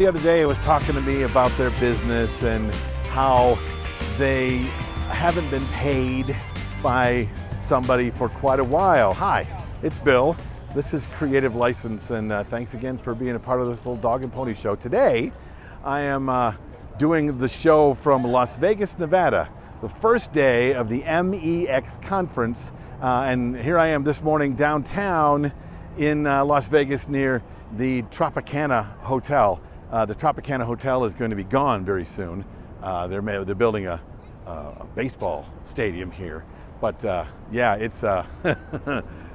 The other day, it was talking to me about their business and how they haven't been paid by somebody for quite a while. Hi, it's Bill. This is Creative License, and thanks again for being a part of this little dog and pony show. Today, I am doing the show from Las Vegas, Nevada, the first day of the MEX conference, and here I am this morning downtown in Las Vegas near the Tropicana Hotel. The Tropicana Hotel is going to be gone very soon. They're building a baseball stadium here, but yeah, it's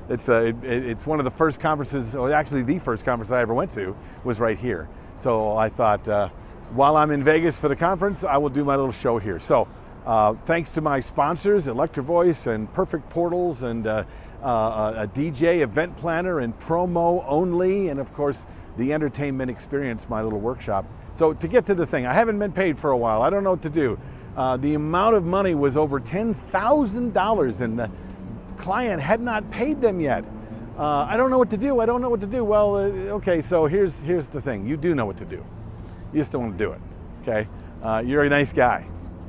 it's one of the first conferences, or actually the first conference I ever went to was right here. So I thought, while I'm in Vegas for the conference, I will do my little show here. So thanks to my sponsors, Electro-Voice and Perfect Portals, and a DJ, event planner, and Promo Only, and of course the Entertainment Experience, my little workshop. So to get to the thing, I haven't been paid for a while. I don't know what to do. The amount of money was over $10,000 and the client had not paid them yet. I don't know what to do. I don't know what to do. Well, okay, so here's the thing. You do know what to do. You just don't want to do it, okay? You're a nice guy,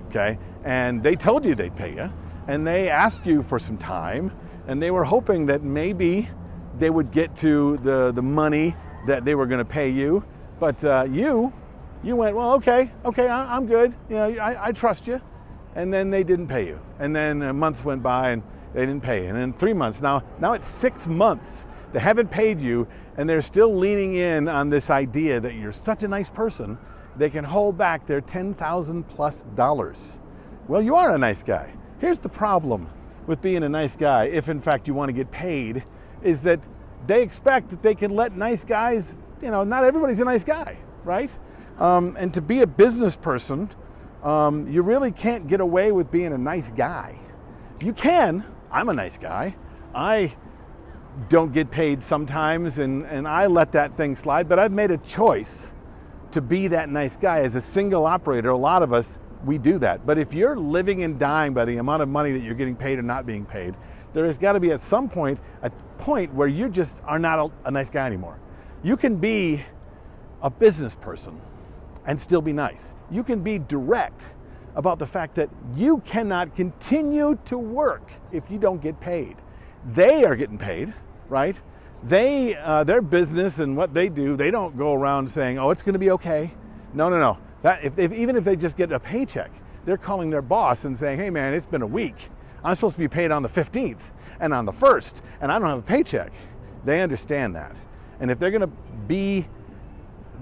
okay? And they told you they'd pay you, and they asked you for some time, and they were hoping that maybe they would get to the money that they were going to pay you, but you went, well, okay, I'm good. You know, I trust you, and then they didn't pay you, and then months went by and they didn't pay you, and then 3 months. Now it's 6 months. They haven't paid you, and they're still leaning in on this idea that you're such a nice person, they can hold back their $10,000+. Well, you are a nice guy. Here's the problem with being a nice guy, if in fact you want to get paid, is that they expect that they can let nice guys, you know, not everybody's a nice guy, right? And to be a business person, you really can't get away with being a nice guy. You can. I'm a nice guy. I don't get paid sometimes, and I let that thing slide, but I've made a choice to be that nice guy. As a single operator, a lot of us, we do that. But if you're living and dying by the amount of money that you're getting paid or not being paid, there has got to be at some point a point where you just are not a nice guy anymore. You can be a business person and still be nice. You can be direct about the fact that you cannot continue to work if you don't get paid. They are getting paid, right? Their business and what they do, they don't go around saying, oh, it's going to be okay. No. Even if they just get a paycheck, they're calling their boss and saying, hey man, it's been a week. I'm supposed to be paid on the 15th and on the 1st, and I don't have a paycheck. They understand that. And if they're going to be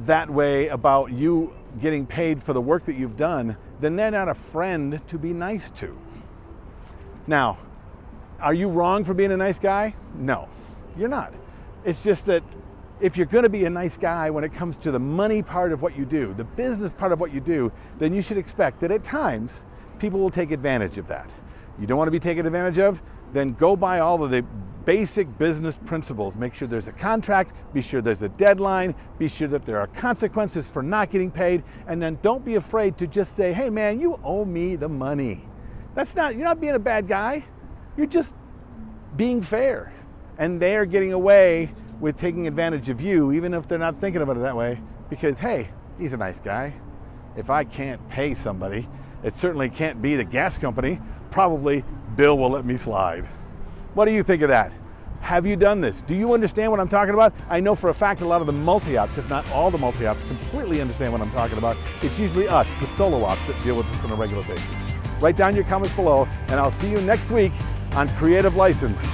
that way about you getting paid for the work that you've done, then they're not a friend to be nice to. Now, are you wrong for being a nice guy? No, you're not. It's just that if you're going to be a nice guy when it comes to the money part of what you do, the business part of what you do, then you should expect that at times people will take advantage of that. You don't want to be taken advantage of? Then go by all of the basic business principles. Make sure there's a contract, be sure there's a deadline, be sure that there are consequences for not getting paid, and then don't be afraid to just say, hey man, you owe me the money. You're not being a bad guy, you're just being fair. And they're getting away with taking advantage of you, even if they're not thinking about it that way, because hey, he's a nice guy. If I can't pay somebody, it certainly can't be the gas company. Probably Bill will let me slide. What do you think of that? Have you done this? Do you understand what I'm talking about? I know for a fact a lot of the multi-ops, if not all the multi-ops, completely understand what I'm talking about. It's usually us, the solo ops, that deal with this on a regular basis. Write down your comments below, and I'll see you next week on Creative License.